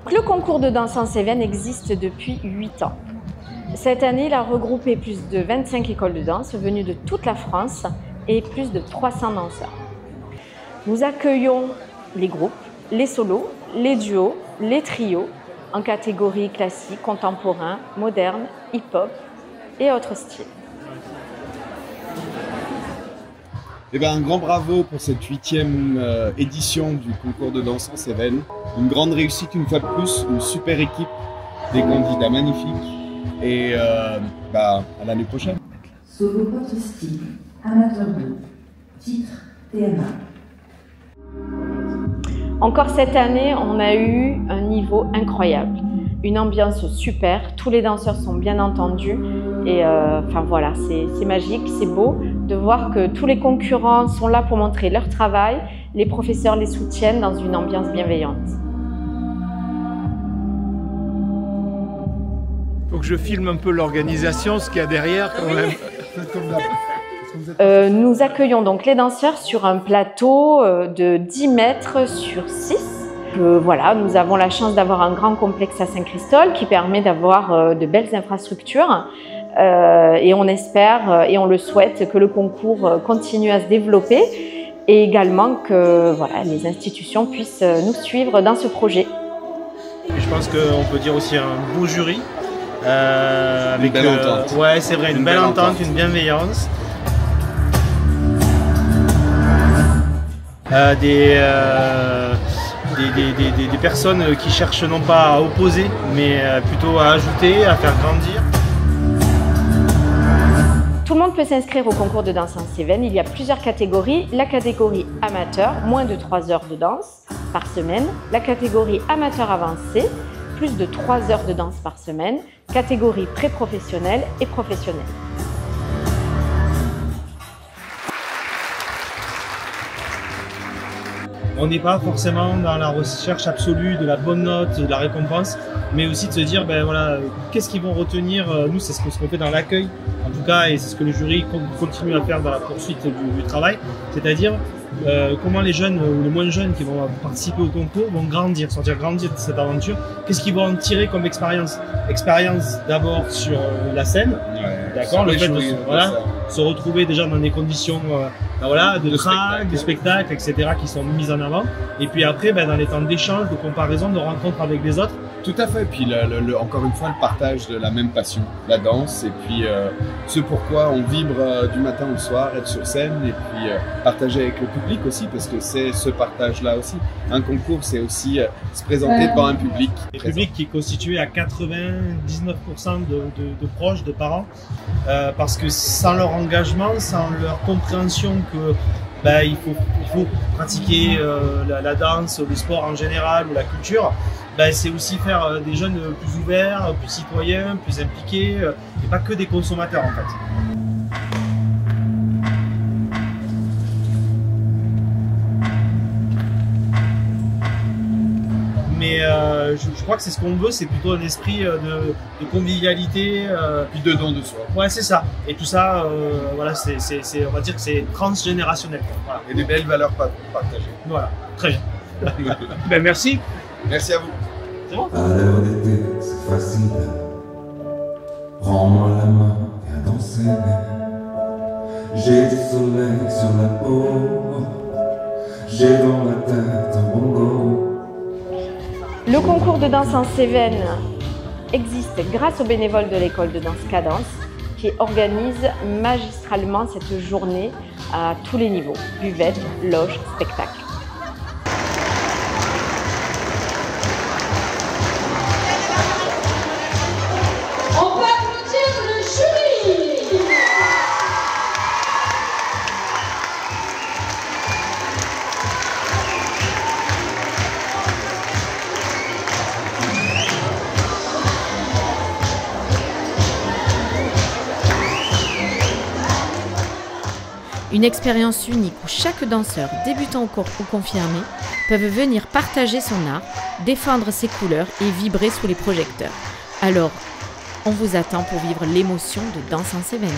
Le concours de danse en Cévennes existe depuis 8 ans. Cette année, il a regroupé plus de 25 écoles de danse venues de toute la France et plus de 300 danseurs. Nous accueillons les groupes, les solos, les duos, les trios en catégorie classique, contemporain, moderne, hip-hop et autres styles. Eh bien, un grand bravo pour cette 8e édition du concours de danse en Cévennes. Une grande réussite une fois de plus, une super équipe, des candidats magnifiques et à l'année prochaine. Solo Porte Style, amateur 2, titre TMA. Encore cette année, on a eu un niveau incroyable, une ambiance super, tous les danseurs sont bien entendus et enfin voilà, c'est magique, c'est beau de voir que tous les concurrents sont là pour montrer leur travail, les professeurs les soutiennent dans une ambiance bienveillante. Faut que je filme un peu l'organisation, ce qu'il y a derrière quand même. Nous accueillons donc les danseurs sur un plateau de 10 mètres sur 6. Voilà, nous avons la chance d'avoir un grand complexe à Saint-Christol qui permet d'avoir de belles infrastructures et on espère et on le souhaite que le concours continue à se développer et également que voilà, les institutions puissent nous suivre dans ce projet. Et je pense qu'on peut dire aussi un beau jury. Avec une belle entente. Ouais, c'est vrai, une belle entente, une bienveillance. Des personnes qui cherchent non pas à opposer, mais plutôt à ajouter, à faire grandir. Tout le monde peut s'inscrire au concours de danse en Cévennes. Il y a plusieurs catégories. La catégorie amateur, moins de 3 heures de danse par semaine. La catégorie amateur avancé, plus de 3 heures de danse par semaine. Catégorie pré-professionnelle et professionnelle. On n'est pas forcément dans la recherche absolue de la bonne note, de la récompense, mais aussi de se dire, ben voilà, qu'est-ce qu'ils vont retenir. Nous, c'est ce qu'on fait dans l'accueil, en tout cas, et c'est ce que le jury continue à faire dans la poursuite du travail, c'est-à-dire comment les jeunes ou les moins jeunes qui vont participer au concours vont grandir, sortir grandir de cette aventure. Qu'est-ce qu'ils vont en tirer comme expérience? Expérience d'abord sur la scène, d'accord, le fait de se retrouver déjà dans des conditions de track, de spectacle, etc. qui sont mises en avant. Et puis après, dans les temps d'échange, de comparaison, de rencontre avec les autres. Tout à fait. Puis encore une fois, le partage de la même passion, la danse, et puis ce pourquoi on vibre du matin au soir, être sur scène, et puis partager avec le public aussi, parce que c'est ce partage-là aussi. Un concours, c'est aussi se présenter devant un public. Un public qui est constitué à 99% de proches, de parents, parce que sans leur engagement, sans leur compréhension que il faut pratiquer la danse, le sport en général ou la culture, c'est aussi faire des jeunes plus ouverts, plus citoyens, plus impliqués, et pas que des consommateurs en fait. Mais je crois que c'est ce qu'on veut, c'est plutôt un esprit de convivialité. Puis de don de soi. Ouais, c'est ça. Et tout ça, voilà, on va dire que c'est transgénérationnel. Voilà. Et des belles valeurs partagées. Voilà, très bien. Merci. Merci à vous. C'est bon. À l'heure d'été, c'est facile. Prends-moi la main, viens danser. J'ai du soleil sur la peau. J'ai dans la tête un bongo. Le concours de danse en Cévennes existe grâce aux bénévoles de l'école de danse Cadence qui organise magistralement cette journée à tous les niveaux, buvette, loge, spectacle. On peut applaudir le jury. Une expérience unique où chaque danseur, débutant ou confirmé, peuvent venir partager son art, défendre ses couleurs et vibrer sous les projecteurs. Alors, on vous attend pour vivre l'émotion de Danse en Cévennes.